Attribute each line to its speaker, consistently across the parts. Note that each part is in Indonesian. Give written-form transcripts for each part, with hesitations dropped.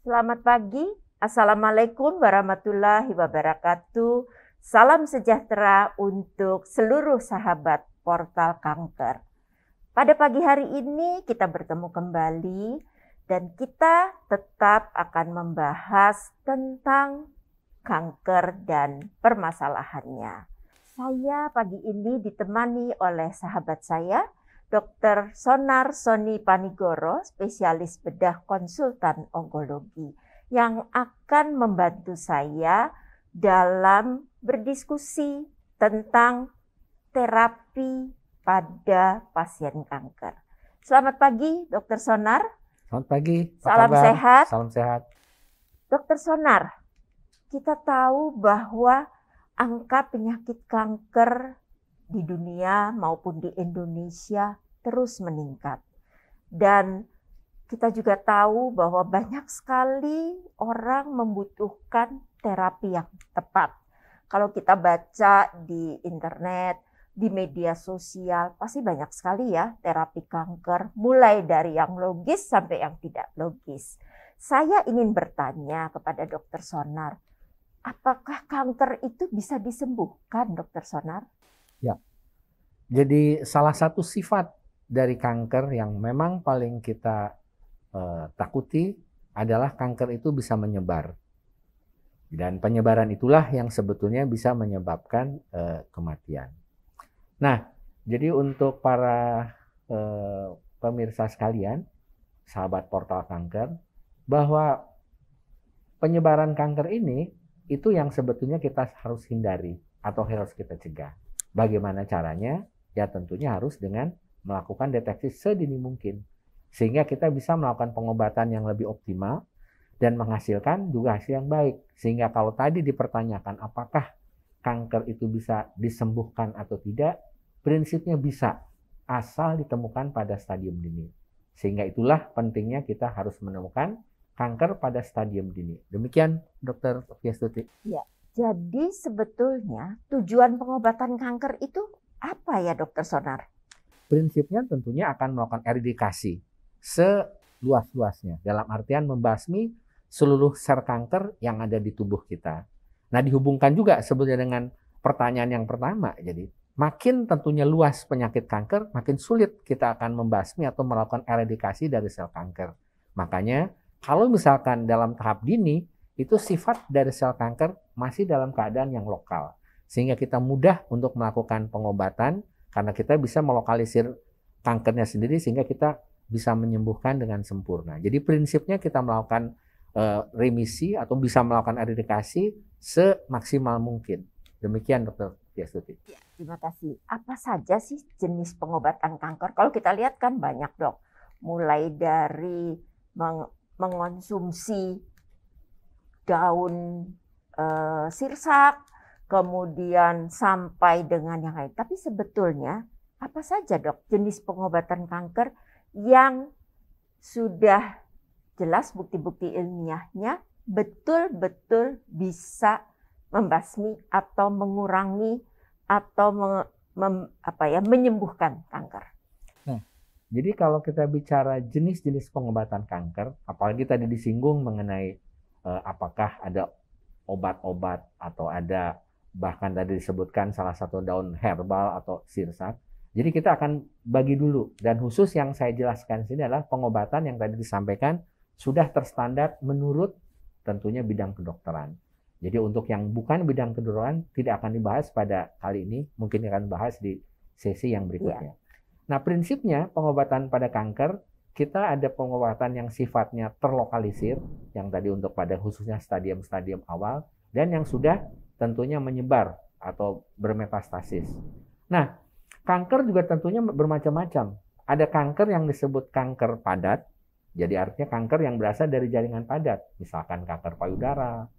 Speaker 1: Selamat pagi, Assalamualaikum warahmatullahi wabarakatuh. Salam sejahtera untuk seluruh sahabat Portal Kanker. Pada pagi hari ini kita bertemu kembali dan kita tetap akan membahas tentang kanker dan permasalahannya. Saya pagi ini ditemani oleh sahabat saya, Dr. Sonar Soni Panigoro, spesialis bedah konsultan onkologi, yang akan membantu saya dalam berdiskusi tentang terapi pada pasien kanker. Selamat pagi, Dr. Sonar.
Speaker 2: Selamat pagi.
Speaker 1: Salam sehat.
Speaker 2: Salam sehat.
Speaker 1: Dr. Sonar, kita tahu bahwa angka penyakit kanker di dunia maupun di Indonesia terus meningkat. Dan kita juga tahu bahwa banyak sekali orang membutuhkan terapi yang tepat. Kalau kita baca di internet, di media sosial, pasti banyak sekali ya terapi kanker, mulai dari yang logis sampai yang tidak logis. Saya ingin bertanya kepada Dr. Sonar, apakah kanker itu bisa disembuhkan, Dr. Sonar?
Speaker 2: Ya, jadi salah satu sifat dari kanker yang memang paling kita takuti adalah kanker itu bisa menyebar. Dan penyebaran itulah yang sebetulnya bisa menyebabkan kematian. Nah, jadi untuk para pemirsa sekalian, sahabat Portal Kanker, bahwa penyebaran kanker ini itu yang sebetulnya kita harus hindari atau harus kita cegah. Bagaimana caranya? Ya tentunya harus dengan melakukan deteksi sedini mungkin. Sehingga kita bisa melakukan pengobatan yang lebih optimal dan menghasilkan juga hasil yang baik. Sehingga kalau tadi dipertanyakan apakah kanker itu bisa disembuhkan atau tidak, prinsipnya bisa, asal ditemukan pada stadium dini. Sehingga itulah pentingnya kita harus menemukan kanker pada stadium dini. Demikian Dr. Fiastuti.
Speaker 1: Ya. Jadi sebetulnya tujuan pengobatan kanker itu apa ya, Dr. Sonar?
Speaker 2: Prinsipnya tentunya akan melakukan eradikasi seluas-luasnya. Dalam artian membasmi seluruh sel kanker yang ada di tubuh kita. Nah, dihubungkan juga sebetulnya dengan pertanyaan yang pertama. Jadi makin tentunya luas penyakit kanker, makin sulit kita akan membasmi atau melakukan eradikasi dari sel kanker. Makanya kalau misalkan dalam tahap dini, itu sifat dari sel kanker masih dalam keadaan yang lokal. Sehingga kita mudah untuk melakukan pengobatan karena kita bisa melokalisir kankernya sendiri sehingga kita bisa menyembuhkan dengan sempurna. Jadi prinsipnya kita melakukan remisi atau bisa melakukan eradikasi semaksimal mungkin. Demikian Dr. Fiastuti.
Speaker 1: Ya, terima kasih. Apa saja sih jenis pengobatan kanker? Kalau kita lihat kan banyak, Dok. Mulai dari mengonsumsi daun sirsak, kemudian sampai dengan yang lain. Tapi sebetulnya apa saja, Dok, jenis pengobatan kanker yang sudah jelas bukti-bukti ilmiahnya betul-betul bisa membasmi atau mengurangi atau menyembuhkan kanker.
Speaker 2: Nah, jadi kalau kita bicara jenis-jenis pengobatan kanker, apalagi tadi disinggung mengenai apakah ada obat-obat atau ada bahkan tadi disebutkan salah satu daun herbal atau sirsak. Jadi kita akan bagi dulu, dan khusus yang saya jelaskan sini adalah pengobatan yang tadi disampaikan sudah terstandar menurut tentunya bidang kedokteran. Jadi untuk yang bukan bidang kedokteran tidak akan dibahas pada kali ini, mungkin akan bahas di sesi yang berikutnya. Nah, prinsipnya pengobatan pada kanker, kita ada pengobatan yang sifatnya terlokalisir, yang tadi untuk pada khususnya stadium-stadium awal, dan yang sudah tentunya menyebar atau bermetastasis. Nah, kanker juga tentunya bermacam-macam. Ada kanker yang disebut kanker padat, jadi artinya kanker yang berasal dari jaringan padat, misalkan kanker payudara,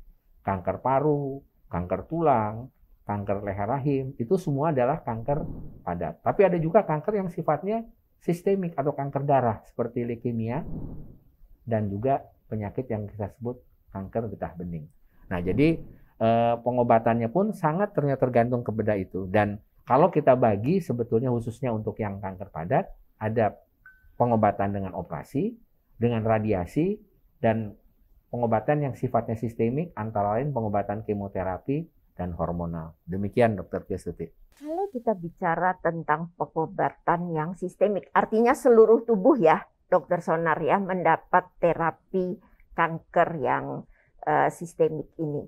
Speaker 2: kanker paru, kanker tulang, kanker leher rahim, itu semua adalah kanker padat. Tapi ada juga kanker yang sifatnya sistemik atau kanker darah seperti leukemia dan juga penyakit yang kita sebut kanker getah bening. Nah, jadi pengobatannya pun sangat tergantung kepada itu. Dan kalau kita bagi sebetulnya khususnya untuk yang kanker padat, ada pengobatan dengan operasi, dengan radiasi, dan pengobatan yang sifatnya sistemik, antara lain pengobatan kemoterapi dan hormonal. Demikian Dr. Piastuti.
Speaker 1: Kalau kita bicara tentang pengobatan yang sistemik, artinya seluruh tubuh ya, Dokter Sonar ya, mendapat terapi kanker yang sistemik ini.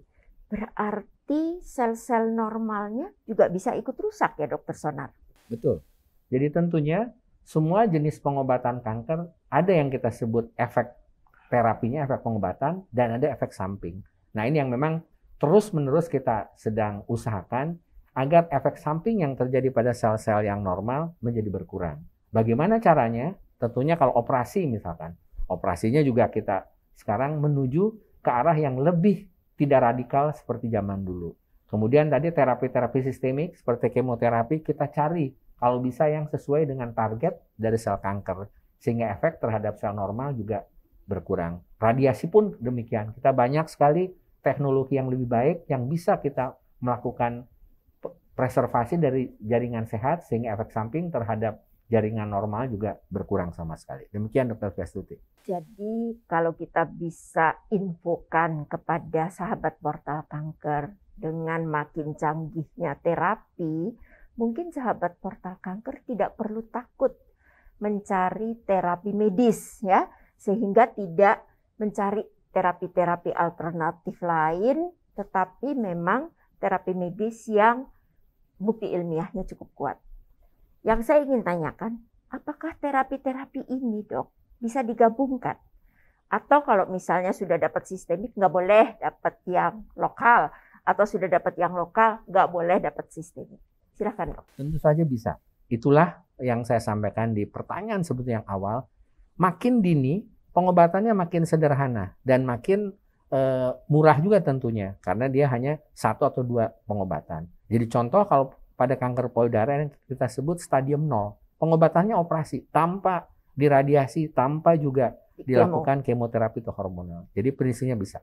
Speaker 1: Berarti sel-sel normalnya juga bisa ikut rusak ya Dokter Sonar?
Speaker 2: Betul. Jadi tentunya semua jenis pengobatan kanker ada yang kita sebut efek terapinya, efek pengobatan, dan ada efek samping. Nah ini yang memang terus-menerus kita sedang usahakan agar efek samping yang terjadi pada sel-sel yang normal menjadi berkurang. Bagaimana caranya? Tentunya kalau operasi misalkan, operasinya juga kita sekarang menuju ke arah yang lebih tidak radikal seperti zaman dulu. Kemudian tadi terapi-terapi sistemik seperti kemoterapi kita cari kalau bisa yang sesuai dengan target dari sel kanker, sehingga efek terhadap sel normal juga berkurang. Radiasi pun demikian. Kita banyak sekali teknologi yang lebih baik yang bisa kita melakukan preservasi dari jaringan sehat sehingga efek samping terhadap jaringan normal juga berkurang sama sekali. Demikian Dr. Piastuti.
Speaker 1: Jadi kalau kita bisa infokan kepada sahabat portal kanker dengan makin canggihnya terapi, mungkin sahabat portal kanker tidak perlu takut mencari terapi medis ya, sehingga tidak mencari terapi-terapi alternatif lain, tetapi memang terapi medis yang bukti ilmiahnya cukup kuat. Yang saya ingin tanyakan, apakah terapi-terapi ini dok bisa digabungkan? Atau kalau misalnya sudah dapat sistemik nggak boleh dapat yang lokal, atau sudah dapat yang lokal nggak boleh dapat sistemik? Silakan dok.
Speaker 2: Tentu saja bisa. Itulah yang saya sampaikan di pertanyaan sebetulnya yang awal. Makin dini, pengobatannya makin sederhana dan makin murah juga tentunya, karena dia hanya 1 atau 2 pengobatan. Jadi contoh kalau pada kanker payudara yang kita sebut stadium 0, pengobatannya operasi tanpa diradiasi, tanpa juga dilakukan kemoterapi atau hormonal. Jadi prinsipnya bisa.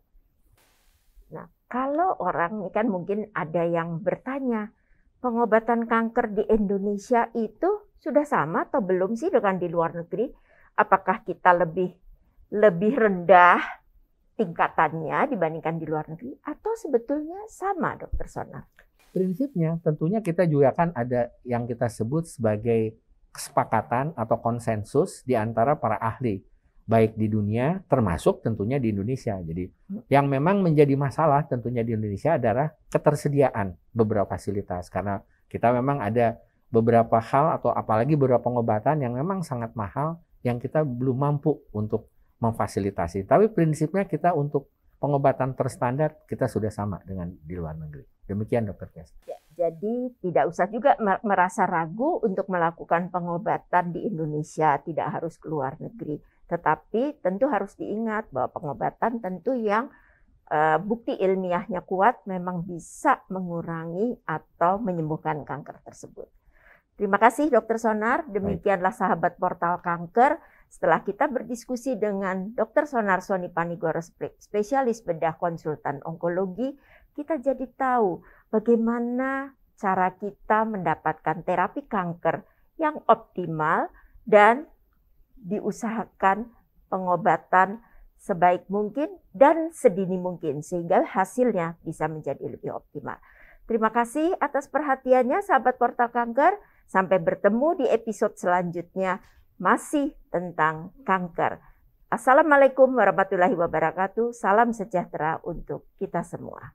Speaker 1: Nah, kalau orang ini kan mungkin ada yang bertanya, pengobatan kanker di Indonesia itu sudah sama atau belum sih dengan di luar negeri? Apakah kita lebih rendah tingkatannya dibandingkan di luar negeri atau sebetulnya sama, Dokter Sonar?
Speaker 2: Prinsipnya tentunya kita juga kan ada yang kita sebut sebagai kesepakatan atau konsensus di antara para ahli, baik di dunia termasuk tentunya di Indonesia. Jadi yang memang menjadi masalah tentunya di Indonesia adalah ketersediaan beberapa fasilitas, karena kita memang ada beberapa hal atau apalagi beberapa pengobatan yang memang sangat mahal yang kita belum mampu untuk memfasilitasi. Tapi prinsipnya kita untuk pengobatan terstandar kita sudah sama dengan di luar negeri. Demikian Dr. Kes.
Speaker 1: Ya, jadi tidak usah juga merasa ragu untuk melakukan pengobatan di Indonesia, tidak harus ke luar negeri. Tetapi tentu harus diingat bahwa pengobatan tentu yang bukti ilmiahnya kuat memang bisa mengurangi atau menyembuhkan kanker tersebut. Terima kasih Dr. Sonar, demikianlah sahabat portal kanker. Setelah kita berdiskusi dengan Dr. Sonar Soni Panigoro, spesialis bedah konsultan onkologi, kita jadi tahu bagaimana cara kita mendapatkan terapi kanker yang optimal dan diusahakan pengobatan sebaik mungkin dan sedini mungkin sehingga hasilnya bisa menjadi lebih optimal. Terima kasih atas perhatiannya sahabat portal kanker. Sampai bertemu di episode selanjutnya masih tentang kanker. Assalamualaikum warahmatullahi wabarakatuh. Salam sejahtera untuk kita semua.